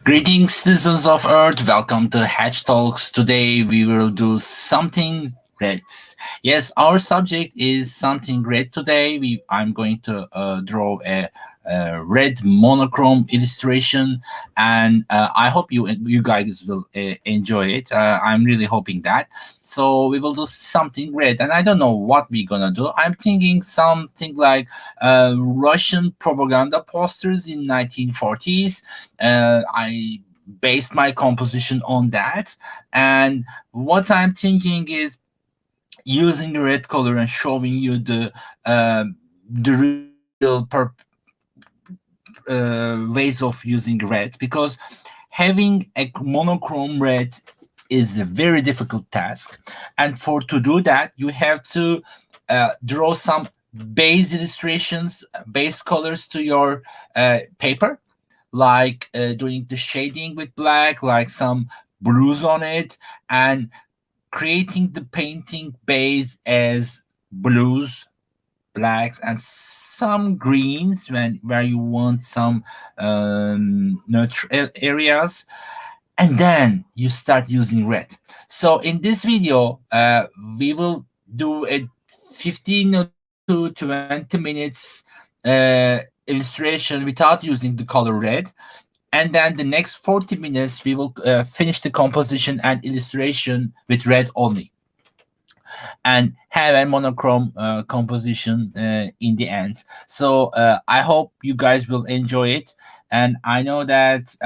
Greetings, citizens of Earth. Welcome to Hatch Talks. Today we will do something red. Yes, our subject is something red. Today I'm going to draw a red monochrome illustration, and I hope you guys will enjoy it. I'm really hoping that. So we will do something red, and I don't know what we're gonna do. I'm thinking something like Russian propaganda posters in 1940s. I based my composition on that, and what I'm thinking is using the red color and showing you the real ways of using red, because having a monochrome red is a very difficult task, and for to do that you have to draw some base illustrations, base colors to your paper, like doing the shading with black, like some blues on it, and creating the painting base as blues, blacks, and some greens when where you want some neutral areas, and then you start using red. So in this video, we will do a 15 to 20 minutes illustration without using the color red, and then the next 40 minutes we will finish the composition and illustration with red only, and have a monochrome composition in the end. So I hope you guys will enjoy it, and I know that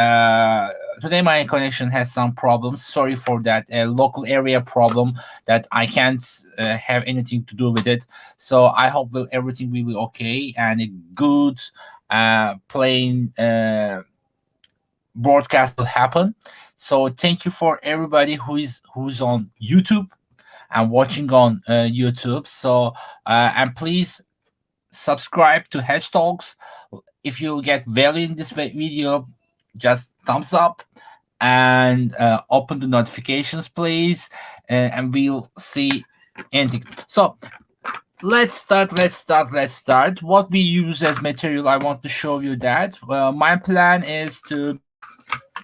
today my connection has some problems. Sorry for that, a local area problem that I can't have anything to do with it. So I hope everything will be okay and a good plain broadcast will happen. So thank you for everybody who's on YouTube and watching on YouTube. So and please subscribe to Hedge Talks. If you get value in this video, just thumbs up and open the notifications, please, and we'll see anything. So let's start. What we use as material, I want to show you that. My plan is to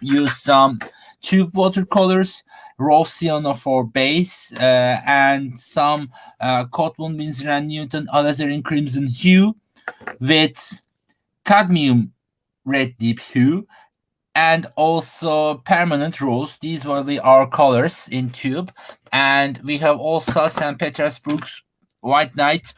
use some tube watercolors, raw sienna for base, and some Cotton Winsor and Newton alizarin crimson hue with cadmium red deep hue, and also permanent rose. These will be our colors in tube, and we have also St. Petersburg's White Night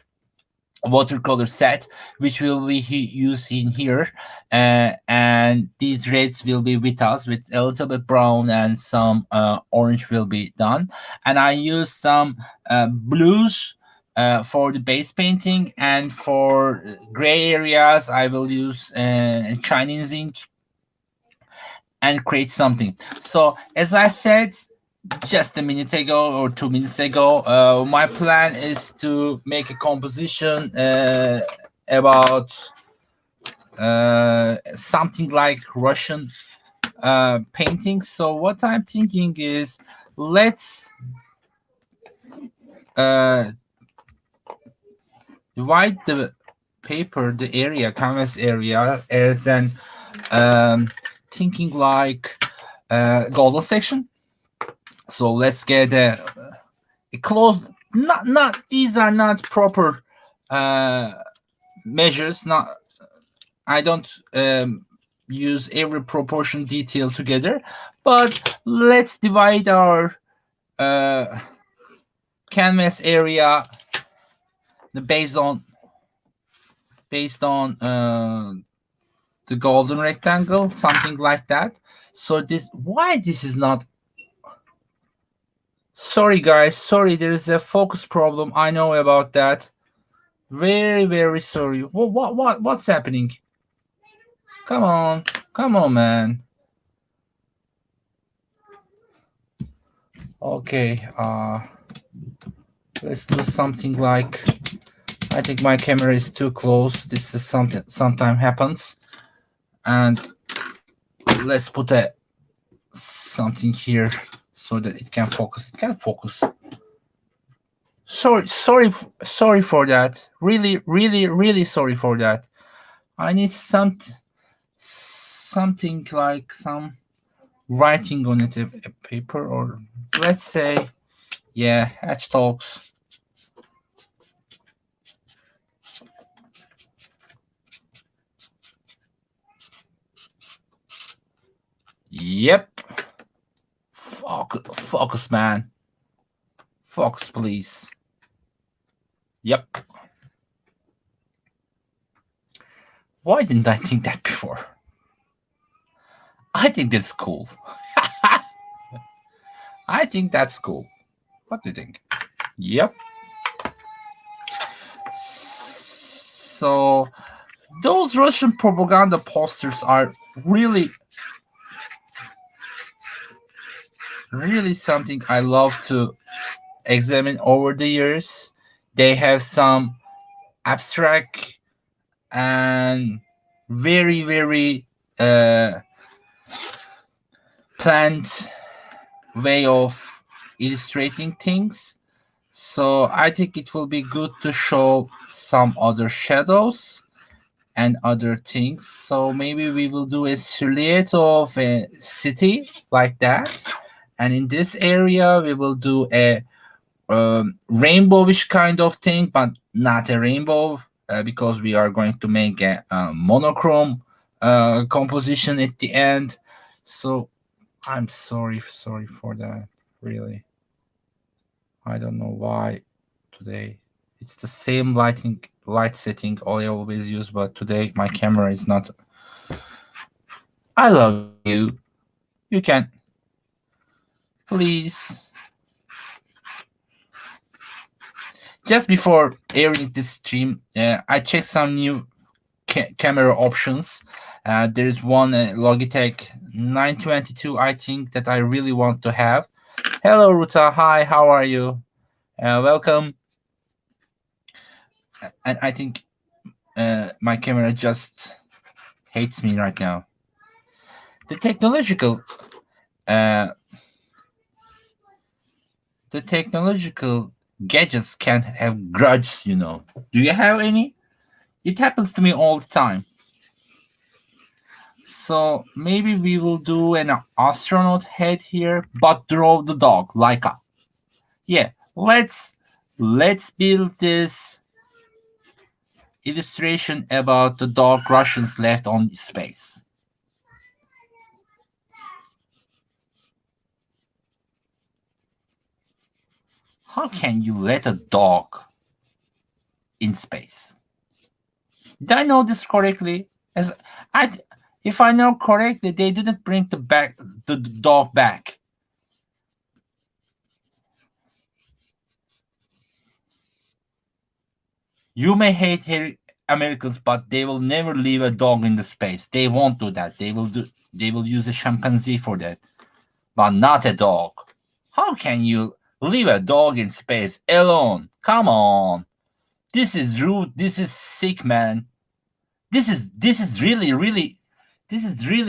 watercolor set, which will be used in here, and these reds will be with us with a little bit brown, and some orange will be done. And I use some blues for the base painting, and for gray areas I will use Chinese ink and create something. So as I said just a minute ago or 2 minutes ago, my plan is to make a composition about something like Russian painting. So what I'm thinking is, let's divide the paper, the area, canvas area, as an thinking like golden section. So let's get a closed. Not these are not proper measures. Not I don't use every proportion detail together, but let's divide our canvas area based on the golden rectangle, something like that. So why this is not. Sorry guys, sorry, there is a focus problem. I know about that. Very sorry. What's happening? Come on, man. Okay, let's do something like, I think my camera is too close. This is something sometimes happens, and let's put something here so that it can focus. It can focus. Sorry for that. Really sorry for that. I need something like some writing on it, a paper, or let's say, yeah, Hatch Talks. Yep. Focus, man. Focus, please. Yep. Why didn't I think that before? I think that's cool. I think that's cool. What do you think? Yep. So those Russian propaganda posters are really something I love to examine over the years. They have some abstract and very planned way of illustrating things. So I think it will be good to show some other shadows and other things. So maybe we will do a silhouette of a city like that. And in this area, we will do a rainbowish kind of thing, but not a rainbow because we are going to make a monochrome composition at the end. So I'm sorry for that. Really, I don't know why today it's the same light setting I always use, but today my camera is not. I love you. You can please. Just before airing this stream, I checked some new camera options. There is one Logitech 922, I think, that I really want to have. Hello, Ruta. Hi, how are you? Welcome. And I think my camera just hates me right now. The technological gadgets can't have grudges, you know. Do you have any? It happens to me all the time. So maybe we will do an astronaut head here, but draw the dog like a. Yeah, let's build this illustration about the dog Russians left on space. How can you let a dog in space? Did I know this correctly? If I know correctly, they didn't bring the dog back. You may hate Americans, but they will never leave a dog in the space. They won't do that. They will use a chimpanzee for that, but not a dog. How can you leave a dog in space alone? Come on. This is rude. This is sick, man. This is really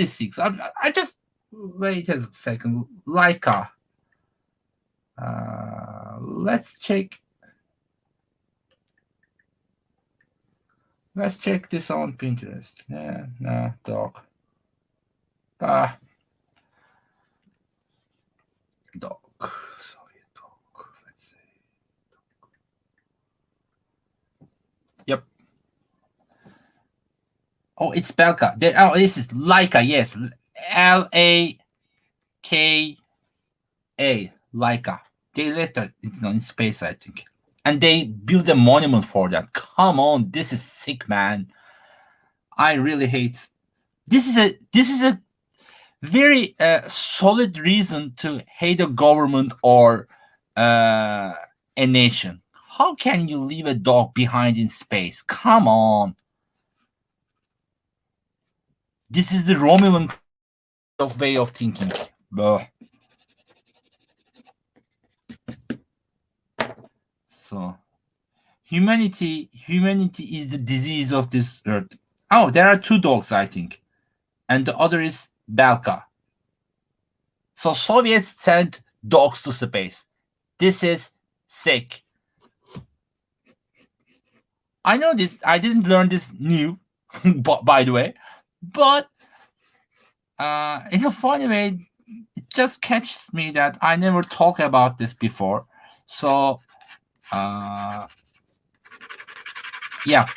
sick. I just wait a second. Leica. Let's check. Let's check this on Pinterest. Nah, dog. Dog. Sorry, dog. Let's see. Yep. Oh, it's Belka. This is Leica. Yes, Laka. Leica. They left it in space, I think, and they built a monument for that. Come on, this is sick, man. I really hate. This is a very solid reason to hate a government or a nation. How can you leave a dog behind in space? Come on. This is the Romulan of way of thinking. Blah. So humanity is the disease of this earth. Oh, there are two dogs, I think, and the other is Belka. So Soviets sent dogs to space. This is sick. I know this. I didn't learn this new, by the way, but in a funny way, it just catches me that I never talked about this before. So yeah.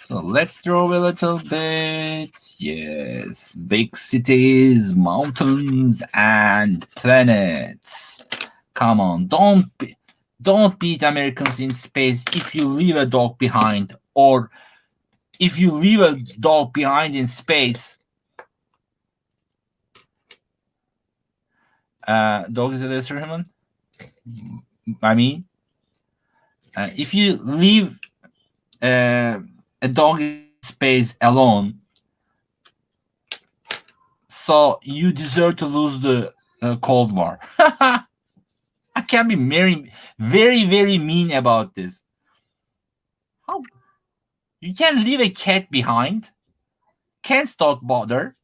So let's draw a little bit. Yes, big cities, mountains, and planets. Come on, don't beat Americans in space if you leave a dog behind, or if you leave a dog behind in space. Dog is a lesser human. I mean, if you leave a dog in space alone, so you deserve to lose the Cold War. I can be very mean about this. How you can leave a cat behind? Cats don't bother.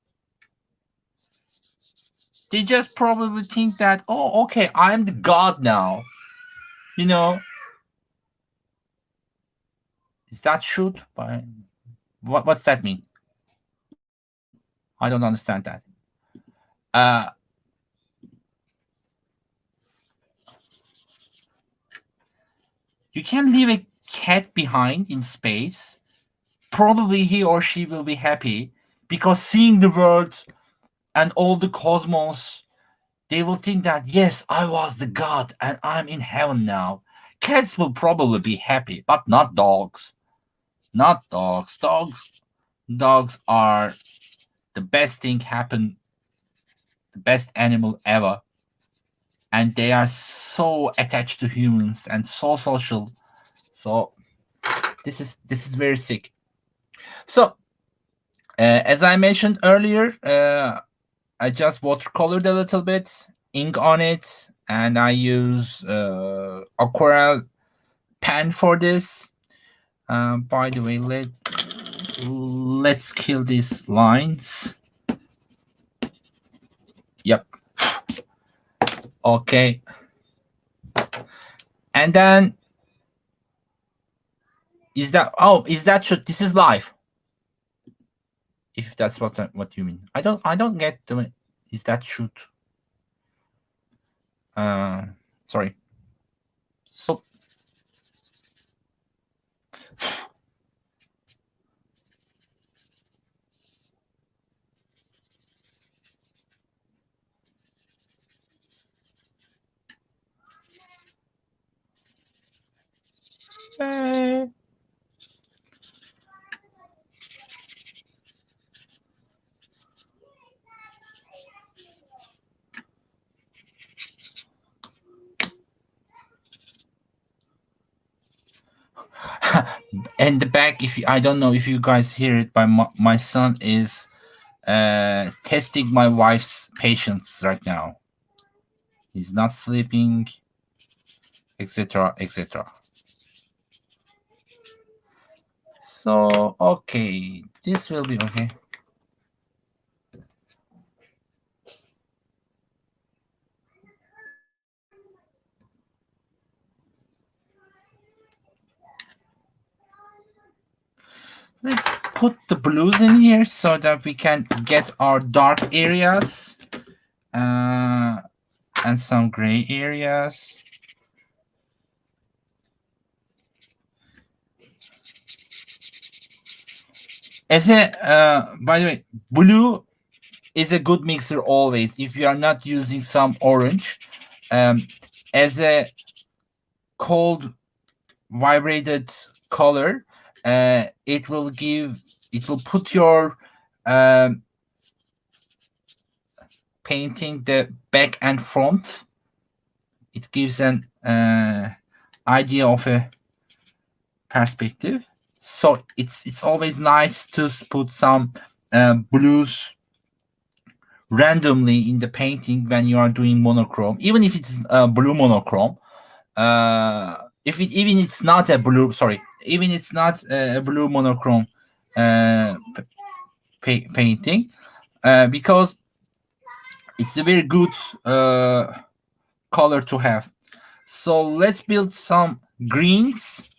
They just probably think that, oh, okay, I'm the god now. You know, is that shoot? What's that mean? I don't understand that. Uh, you can leave a cat behind in space. Probably he or she will be happy because seeing the world and all the cosmos, they will think that, yes, I was the god and I'm in heaven now. Cats will probably be happy, but not dogs. Not dogs. Dogs are the best thing happen, the best animal ever. And they are so attached to humans and so social. So this is very sick. So as I mentioned earlier, I just watercolored a little bit, ink on it, and I use aquarelle pen for this. By the way, let's kill these lines. Yep. Okay. And then is that true? This is live. If that's what you mean. I don't get the is that shoot? Sorry. So and the back, if you, I don't know if you guys hear it, but my son is testing my wife's patience right now. He's not sleeping, etc., etc. So okay, this will be okay. Let's put the blues in here so that we can get our dark areas and some gray areas. As a by the way, blue is a good mixer always. If you are not using some orange, as a cold vibrated color, it will put your painting the back and front. It gives an idea of a perspective. So it's always nice to put some blues randomly in the painting when you are doing monochrome, even if it's blue monochrome. Even it's not a blue, sorry, even it's not a blue monochrome painting, because it's a very good color to have. So let's build some greens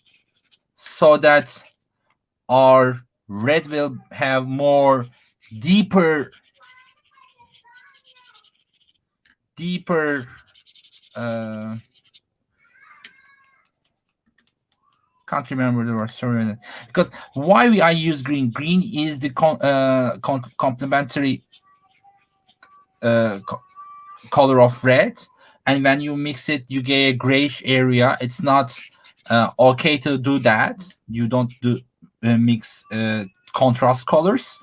so that our red will have more deeper deeper can't remember the word, sorry, because why I use green. Green is the complementary color of red, and when you mix it you get a grayish area. It's not okay to do that. You don't do mix contrast colors,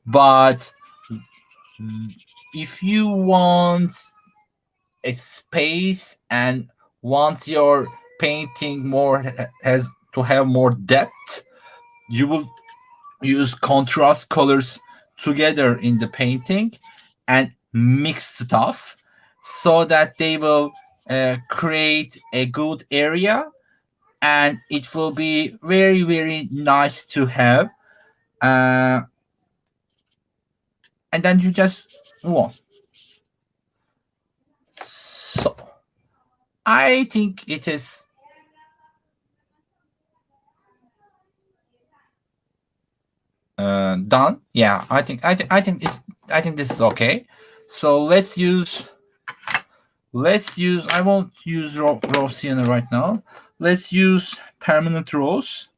but if you want a space and want your painting more has to have more depth, you will use contrast colors together in the painting and mix stuff so that they will create a good area, and it will be very very nice to have, uh, and then you just move on. So I think it is done. Yeah, I think this is okay. So let's use I won't use raw sienna right now. Let's use permanent rose.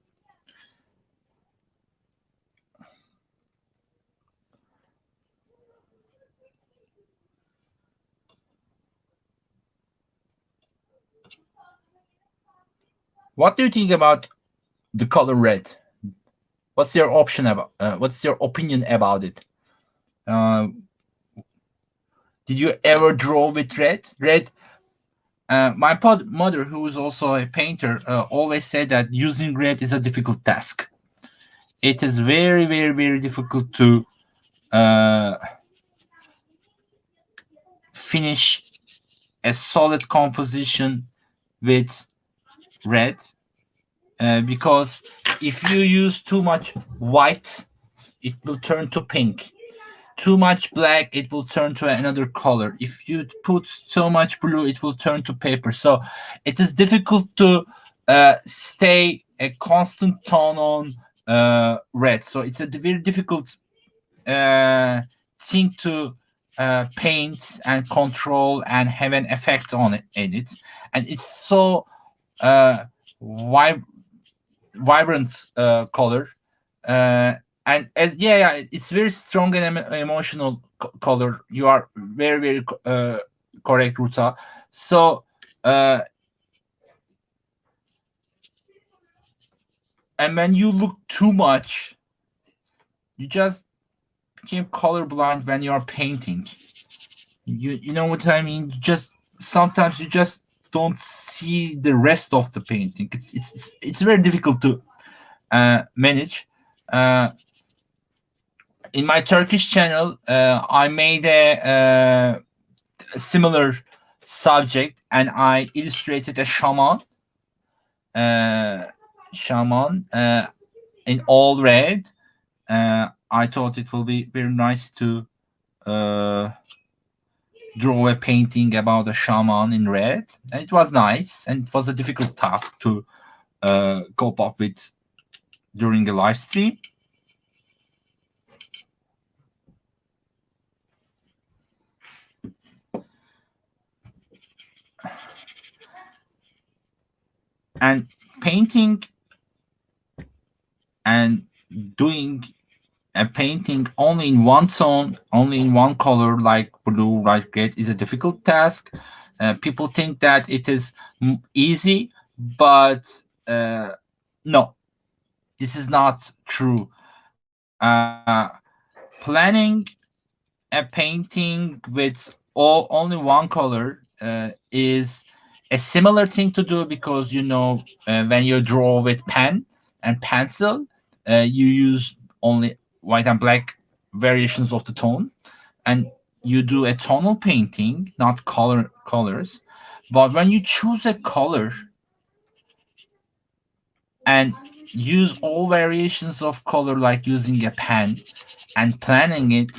What do you think about the color red? What's your option about? What's your opinion about it? Did you ever draw with red? Red. My mother, who is also a painter, always said that using red is a difficult task. It is very, very, very difficult to finish a solid composition with red, because if you use too much white, it will turn to pink. Too much black, it will turn to another color. If you put so much blue, it will turn to paper. So it is difficult to stay a constant tone on red. So it's a very difficult thing to paint and control and have an effect on it in it. And it's so vibrant color, and as yeah, it's very strong and emotional color. You are very very correct, Ruta. So and when you look too much, you just became colorblind when you are painting. You know what I mean? You just sometimes you just don't see the rest of the painting. It's very difficult to manage. In my Turkish channel, I made a similar subject, and I illustrated a shaman in all red. I thought it will be very nice to draw a painting about a shaman in red. And it was nice, and it was a difficult task to cope up with during a live stream. And painting and doing a painting only in one tone, only in one color, like blue, like red, is a difficult task. People think that it is easy, but no, this is not true. Planning a painting with only one color is a similar thing to do, because when you draw with pen and pencil, you use only white and black variations of the tone, and you do a tonal painting, not colors. But when you choose a color and use all variations of color, like using a pen and planning it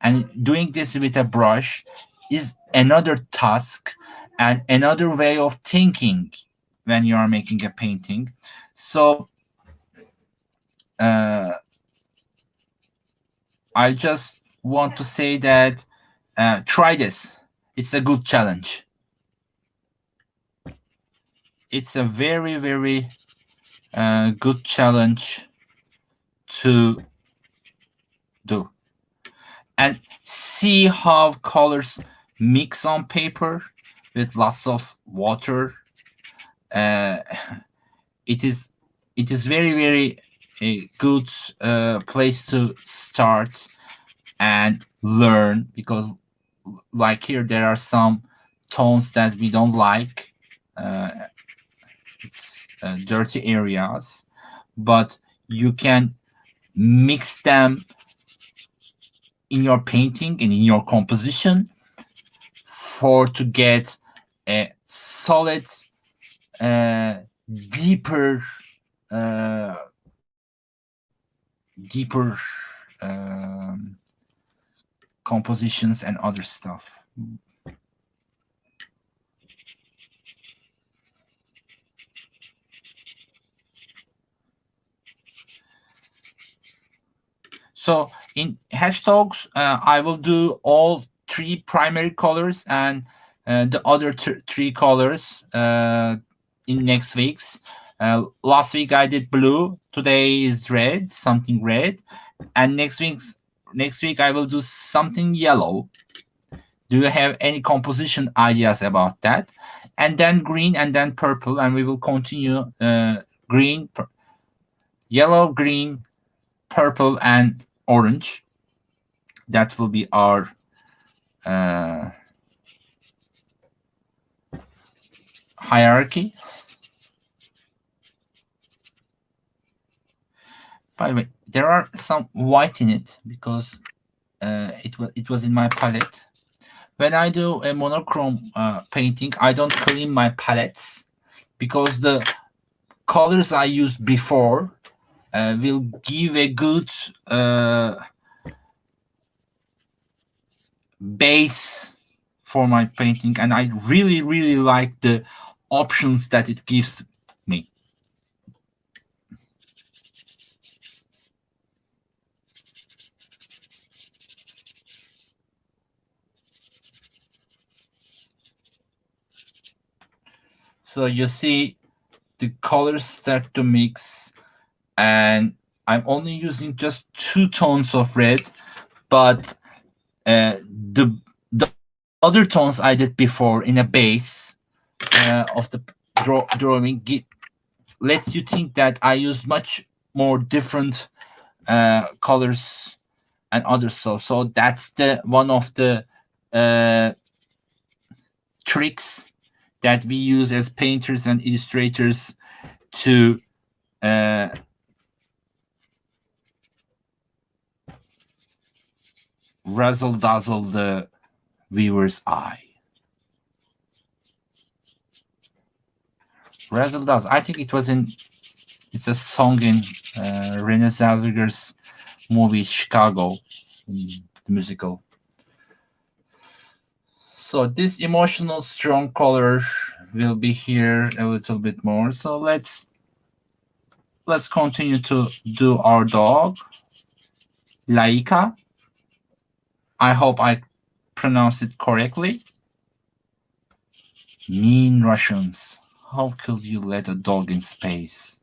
and doing this with a brush, is another task and another way of thinking when you are making a painting. So I just want to say that try this. it's a good challenge. It's a very, very good challenge to do. And see how colors mix on paper with lots of water. It is very, very a good place to start and learn, because like here there are some tones that we don't like. It's dirty areas, but you can mix them in your painting and in your composition for to get a solid, deeper compositions and other stuff. So in hashtags, I will do all three primary colors and the other three colors in next week's. Last week I did blue. Today is red, something red, and next week I will do something yellow. Do you have any composition ideas about that? And then green, and then purple, and we will continue green, yellow, green, purple, and orange. That will be our hierarchy. By the way, there are some white in it because it was in my palette. When I do a monochrome painting, I don't clean my palettes because the colors I used before will give a good base for my painting, and I really, really like the options that it gives me. So you see the colors start to mix, and I'm only using just 2 tones of red, but the other tones I did before in a base of the drawing lets you think that I use much more different colors and others. So that's the one of the tricks that we use as painters and illustrators to razzle dazzle the viewer's eye. Razzle dazzle. I think it's a song in Renee Zellweger's movie Chicago, the musical. So this emotional strong color will be here a little bit more. So let's continue to do our dog, Laika. I hope I pronounced it correctly. Mean Russians. How could you let a dog in space?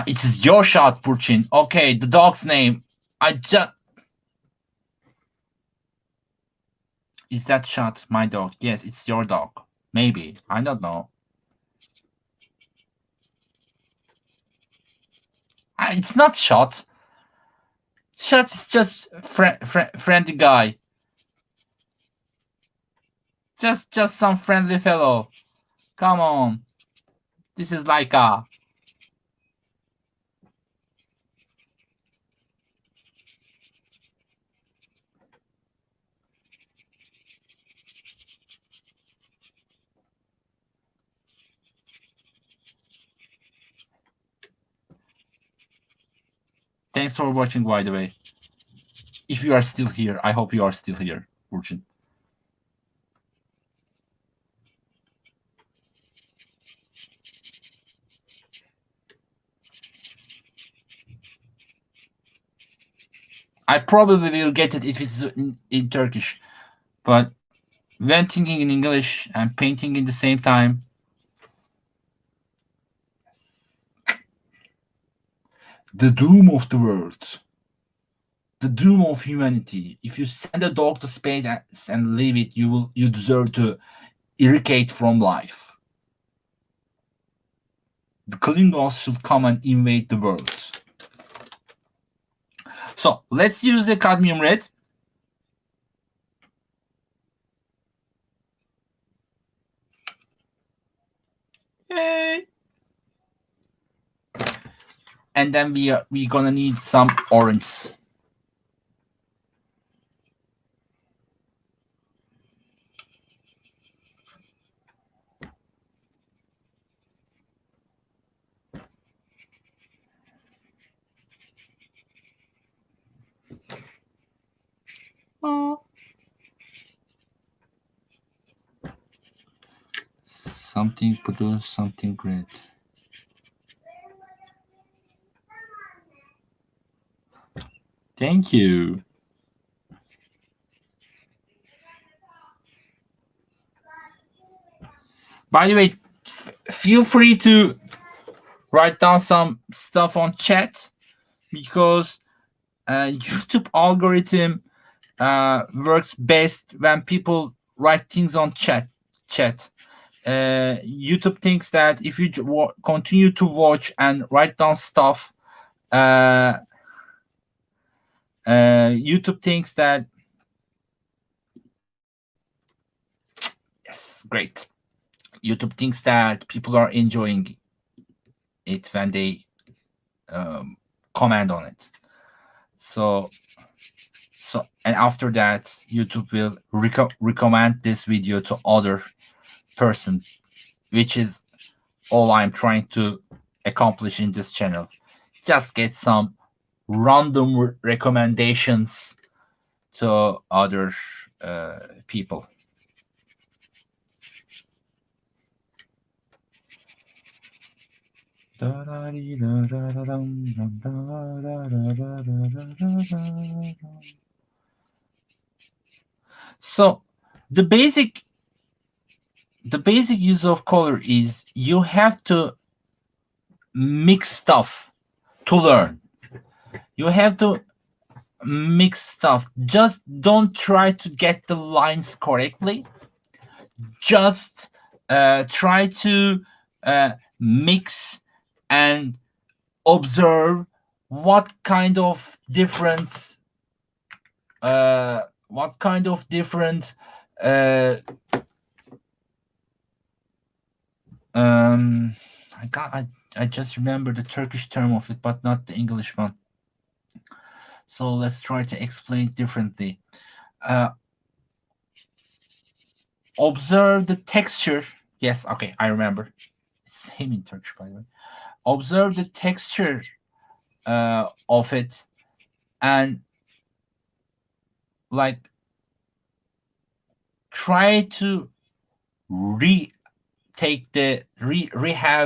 It's your shot, Burchin. Okay, the dog's name. Is that shot my dog? Yes, it's your dog. Maybe. I don't know. It's not shot. Shot's just friendly guy. Just some friendly fellow. Come on. This is like a... Thanks for watching, by the way. If you are still here, I hope you are still here, Burchin. I probably will get it if it's in Turkish, but when thinking in English and painting in the same time, the doom of the world, the doom of humanity. If you send a dog to space and leave it, you deserve to irrigate from life. The Klingons should come and invade the world. So let's use the cadmium red. Yay! And then we gonna need some orange. Something blue, something red. Thank you. By the way, feel free to write down some stuff on chat, because YouTube algorithm works best when people write things on chat. YouTube thinks that if you continue to watch and write down stuff, YouTube thinks that yes, great. YouTube thinks that people are enjoying it when they comment on it. So and after that, YouTube will recommend this video to other person, which is all I'm trying to accomplish in this channel. Just get some random recommendations to other people. So the basic use of color is you have to mix stuff to learn. You have to mix stuff. Just don't try to get the lines correctly. Just try to mix and observe what kind of different I just remember the Turkish term of it, but not the English one. So let's try to explain it differently. Observe the texture. Yes, okay, I remember. Same in Turkish, by the way. Observe the texture of it, and like try to rehave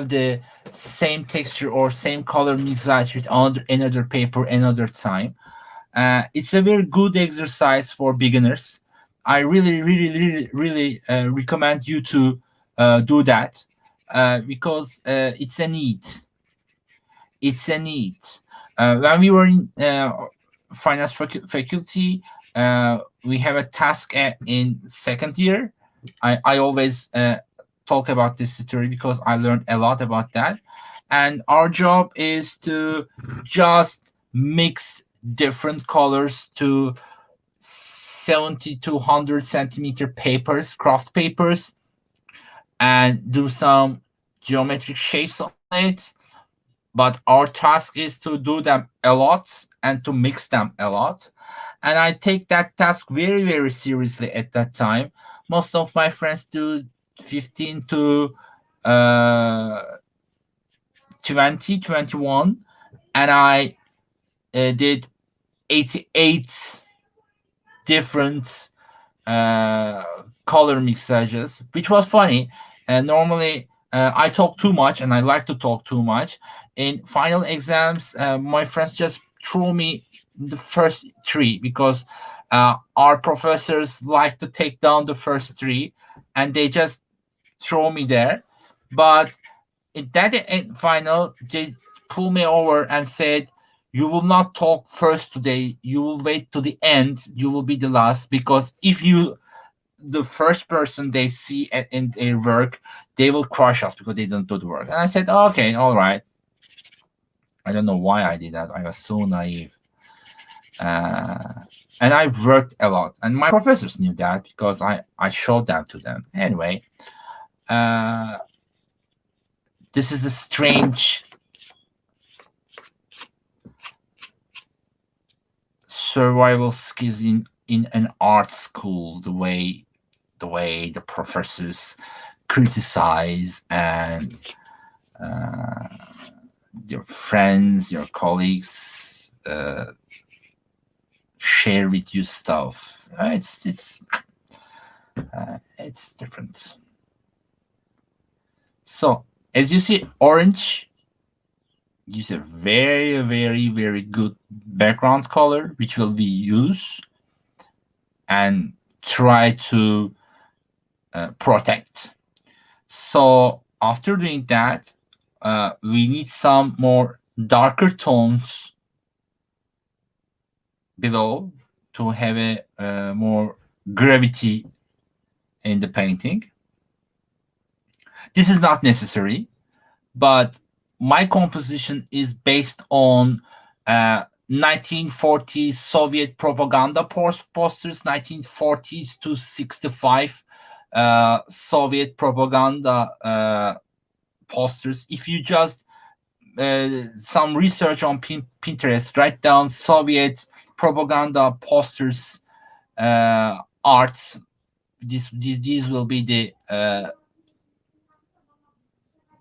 the same texture or same color mixage with another paper another time. It's a very good exercise for beginners. I really recommend you to do that, because it's a need. It's a need. When we were in finance faculty, we have a task in second year. I always talk about this story because I learned a lot about that. And our job is to just mix different colors to 70 to 100 centimeter papers, craft papers, and do some geometric shapes on it. But our task is to do them a lot and to mix them a lot. And I take that task very seriously at that time. Most of my friends do 15 to 20, 21, and I did 88 different color mixages, which was funny. Normally, I talk too much, and I like to talk too much. In final exams, my friends just throw me the first three, because our professors like to take down the first three, and they just throw me there. But in that final, they pull me over and said, "You will not talk first today. You will wait to the end. You will be the last, because if you the first person they see in their work, they will crush us because they don't do the work." And I said, "Okay, all right." I don't know why I did that. I was so naive. And I worked a lot, and my professors knew that because I showed that to them. Anyway, this is a strange survival skills in an art school. The way the professors criticize, and your friends, your colleagues share with you stuff. It's different. So as you see, orange is a very, very, very good background color, which will be used and try to protect. So after doing that, we need some more darker tones below to have a more gravity in the painting. This is not necessary, but my composition is based on 1940s Soviet propaganda posters, 1940s to 65 Soviet propaganda posters. If you just some research on Pinterest, write down Soviet propaganda posters, arts. These will be the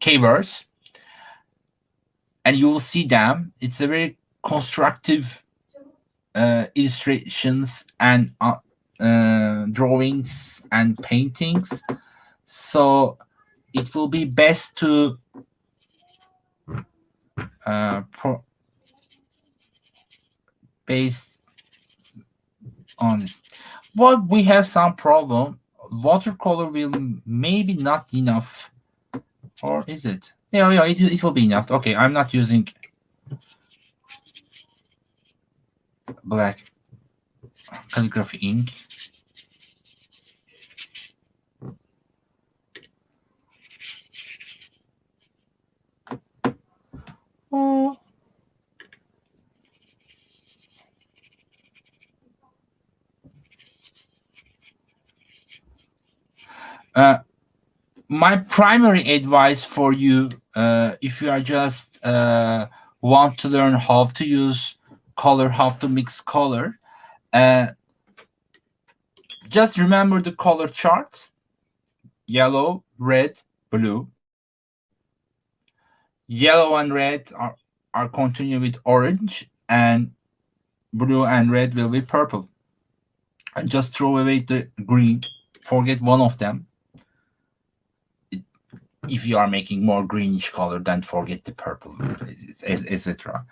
keywords, and you will see them. It's a very constructive illustrations and drawings and paintings. So it will be best to based on this. But we have some problem. Watercolor will maybe not enough, or is it? Yeah, it will be enough. Okay, I'm not using black calligraphy ink. Oh. My primary advice for you, if you are just want to learn how to use color, how to mix color, just remember the color chart: yellow, red, blue. Yellow and red are continue with orange, and blue and red will be purple. And just throw away the green, forget one of them. If you are making more greenish color, then forget the purple, etc.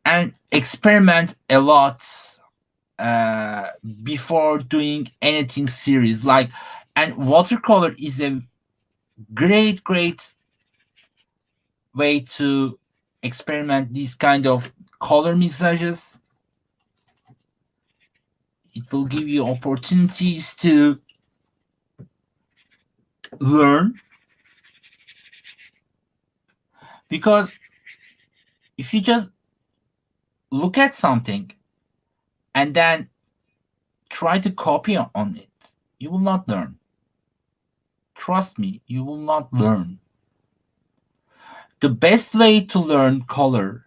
And experiment a lot before doing anything serious. And watercolor is a great way to experiment these kind of color mixages. It will give you opportunities to learn, because if you just look at something and then try to copy on it, you will not learn. Trust me, you will not learn. The best way to learn color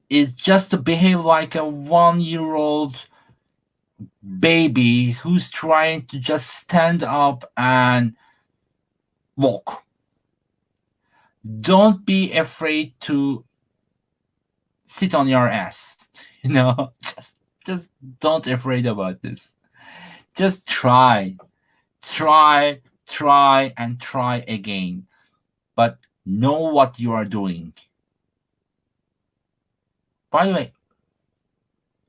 is just to behave like a 1-year-old baby who's trying to just stand up and walk. Don't be afraid to sit on your ass. Just don't afraid about this. Just try and try again. But know what you are doing. By the way,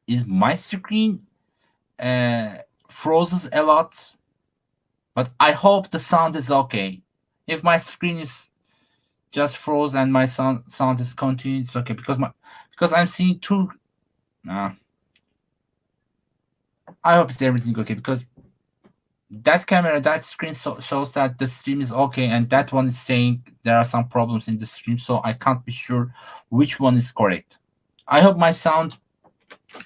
is my screen freezes a lot? But I hope the sound is okay. If my screen is just froze and my sound is continuing, it's okay because I'm seeing two. Uh, I hope it's everything okay because that camera, that screen shows that the stream is okay, and that one is saying there are some problems in the stream, so I can't be sure which one is correct. I hope my sound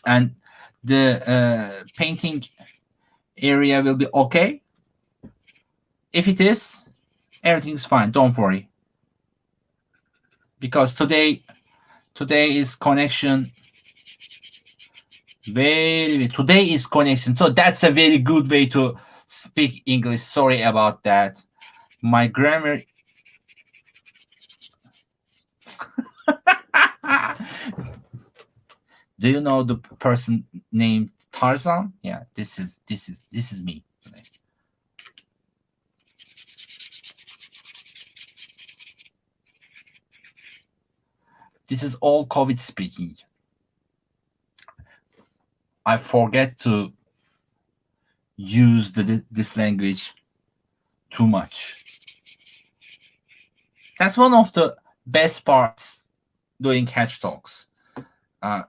and the painting area will be okay. If it is, everything's fine. Don't worry, because today is connection. Today is connection, so that's a very good way to speak English. Sorry about that. My grammar. Do you know the person named Tarzan? Yeah, this is me. This is all COVID speaking. I forget to use this language too much. That's one of the best parts doing Hatch Talks,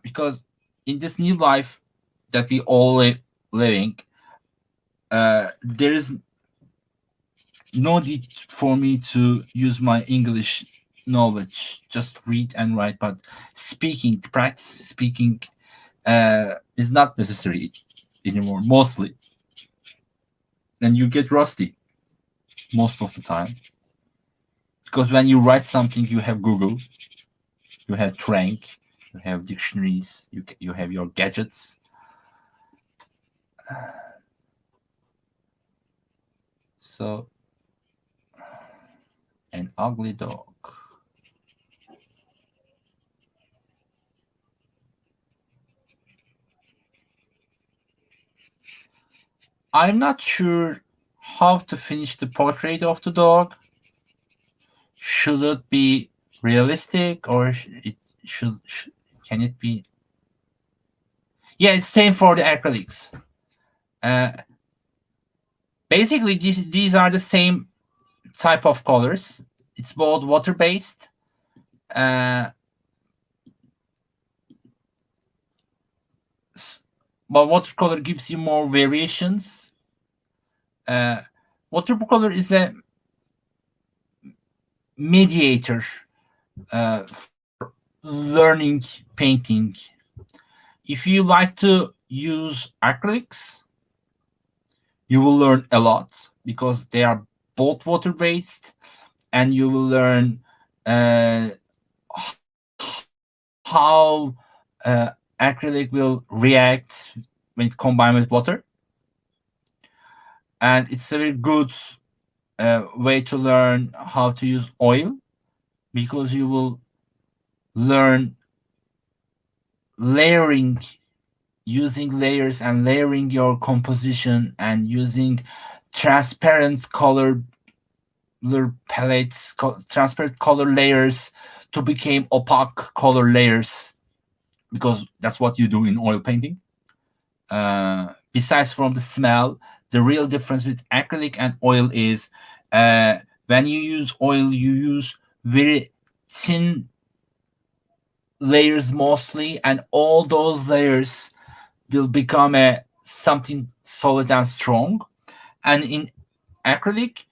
because in this new life that we all living, there is no need for me to use my English knowledge, just read and write, but practice speaking is not necessary anymore, mostly. And you get rusty most of the time. Because when you write something, you have Google, you have Trank, you have dictionaries, you have your gadgets. So, an ugly dog. I'm not sure how to finish the portrait of the dog. Should it be realistic or can it be? Yeah, it's same for the acrylics. Basically, these are the same type of colors. It's both water based. But watercolor gives you more variations. Watercolor is a mediator for learning painting. If you like to use acrylics, you will learn a lot because they are both water based, and you will learn how acrylic will react when it combined with water. And it's a very good way to learn how to use oil, because you will learn layering, using layers and layering your composition, and using transparent color palettes, transparent color layers to become opaque color layers, because that's what you do in oil painting. Besides from the smell, the real difference with acrylic and oil is when you use oil, you use very thin layers mostly, and all those layers will become something solid and strong. And in acrylic,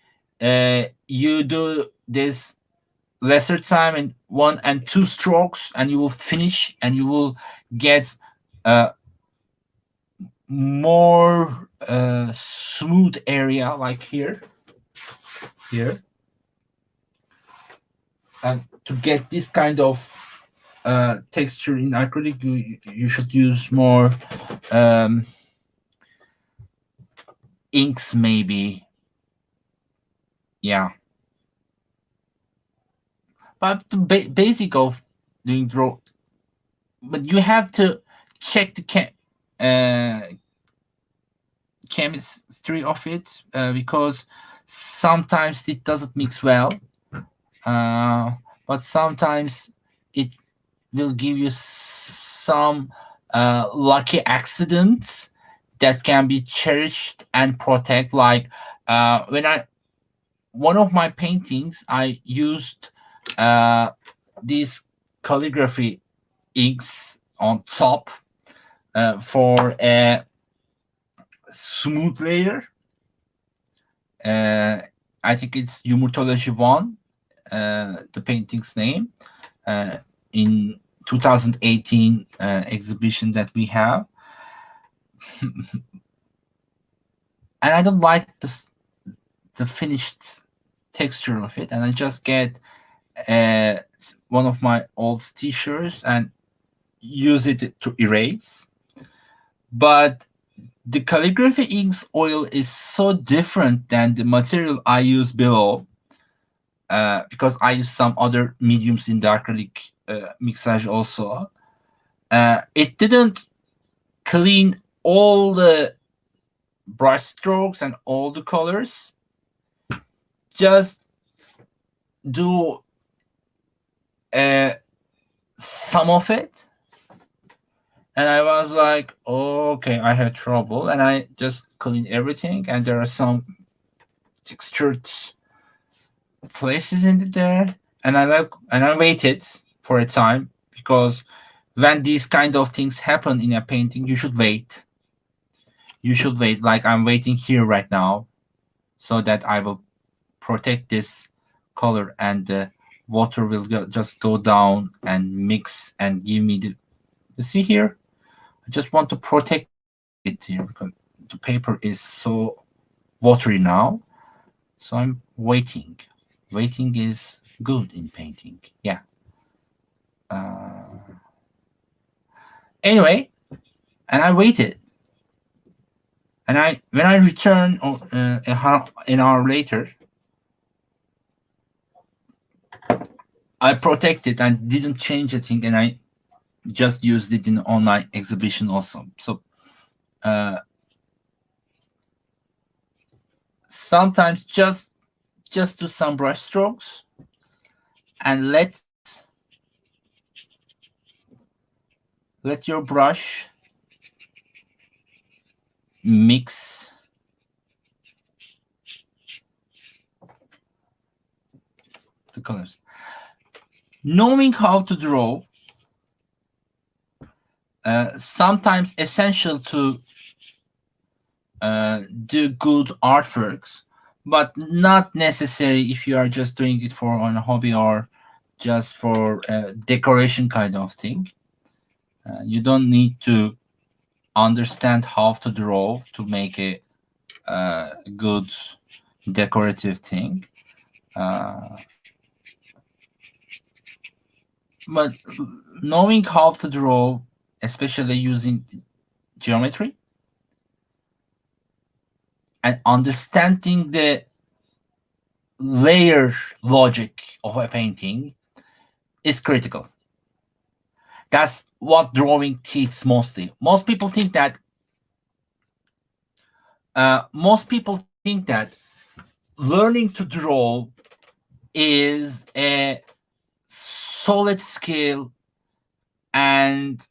you do this lesser time in 1 and 2 strokes, and you will finish, and you will get more smooth area, like here. And to get this kind of texture in acrylic, you should use more inks, maybe. Yeah. But the basic of doing draw, but you have to check the chemistry of it, because sometimes it doesn't mix well, but sometimes it will give you some lucky accidents that can be cherished and protect. Like when I one of my paintings, I used these calligraphy inks on top for a smooth layer. I think it's Yumurtology 1, the painting's name, in 2018 exhibition that we have. And I don't like the finished texture of it, and I just get one of my old t-shirts and use it to erase. But the calligraphy inks oil is so different than the material I use below, because I use some other mediums in the acrylic mixage also. It didn't clean all the brush strokes and all the colors, just do some of it. And I was like, okay, I had trouble, and I just cleaned everything, and there are some textured places in there, and I waited for a time, because when these kind of things happen in a painting, you should wait. You should wait, like I'm waiting here right now, so that I will protect this color, and the water will just go down and mix and give me the. You see here, I just want to protect it here because the paper is so watery now. So I'm waiting. Waiting is good in painting. Yeah. Anyway, and I waited. And when I returned an hour later, I protected and didn't change a thing, and I just used it on my exhibition also. So sometimes just do some brush strokes and let your brush mix the colors. Knowing how to draw sometimes essential to do good artworks, but not necessary if you are just doing it for on a hobby or just for decoration kind of thing. You don't need to understand how to draw to make a good decorative thing. But knowing how to draw, especially using geometry, and understanding the layer logic of a painting is critical. That's what drawing teaches mostly. Most people think that learning to draw is a solid skill and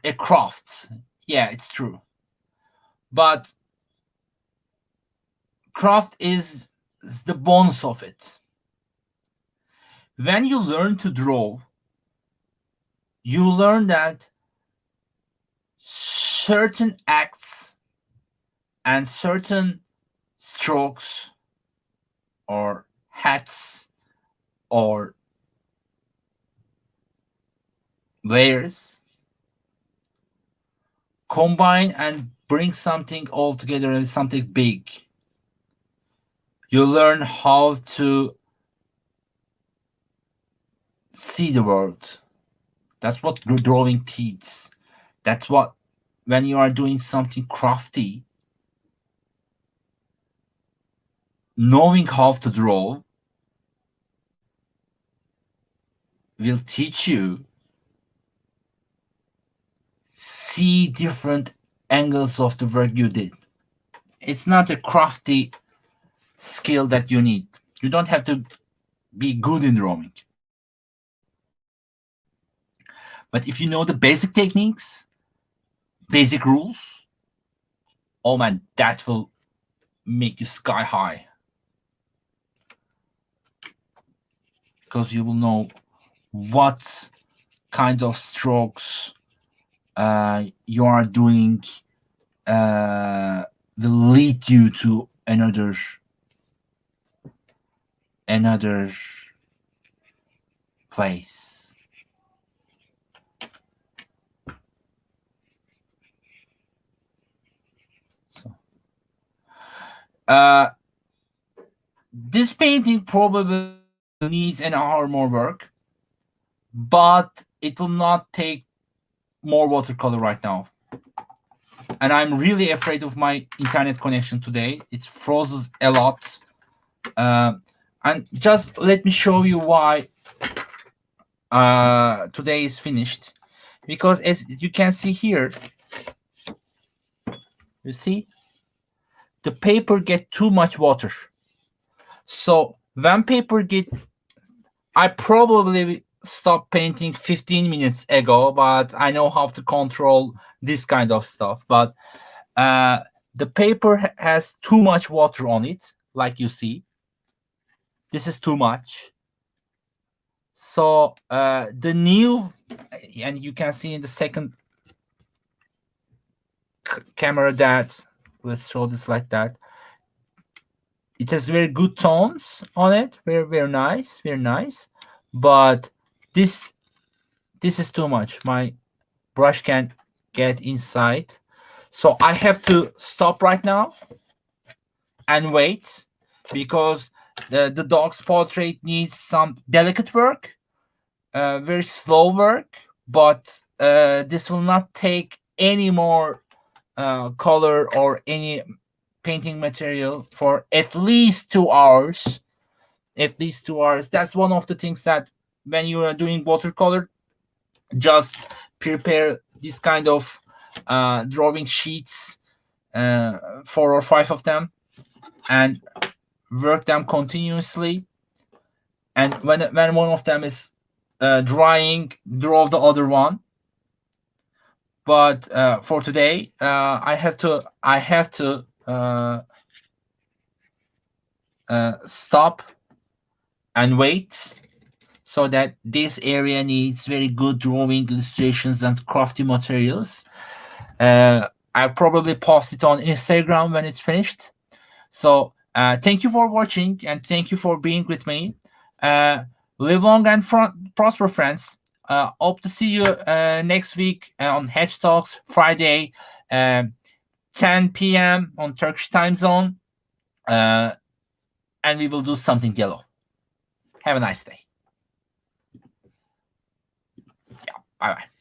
a craft. Yeah, it's true. But craft is the bonus of it. When you learn to draw, you learn that certain acts and certain strokes or hats or layers combine and bring something all together as something big. You learn how to see the world. That's what drawing teaches. That's what, when you are doing something crafty, knowing how to draw will teach you see different angles of the work you did. It's not a crafty skill that you need. You don't have to be good in drawing. But if you know the basic techniques, basic rules, oh man, that will make you sky high, because you will know what kind of strokes you are doing will lead you to another place. So, this painting probably needs an hour more work, but it will not take more watercolor right now. And I'm really afraid of my internet connection today. It freezes a lot. And just let me show you why today is finished. Because as you can see here, you see, the paper get too much water. So when paper get, I probably stopped painting 15 minutes ago, but I know how to control this kind of stuff. But the paper has too much water on it, like you see. This is too much. So the new, and you can see in the second camera that, let's show this like that. It has very good tones on it, very nice, very nice. But this is too much. My brush can get inside, so I have to stop right now and wait, because the dog's portrait needs some delicate work, very slow work, but this will not take any more color or any painting material for at least 2 hours. At least 2 hours. That's one of the things that when you are doing watercolor, just prepare this kind of drawing sheets, 4 or 5 of them, and work them continuously. And when one of them is drying, draw the other one. But for today, I have to stop and wait, so that this area needs very good drawing illustrations and crafty materials. I'll probably post it on Instagram when it's finished. So thank you for watching, and thank you for being with me. Live long and prosper, friends. Hope to see you next week on Hedge Talks, Friday, 10 p.m. on Turkish time zone. And we will do something yellow. Have a nice day. Yeah, bye-bye.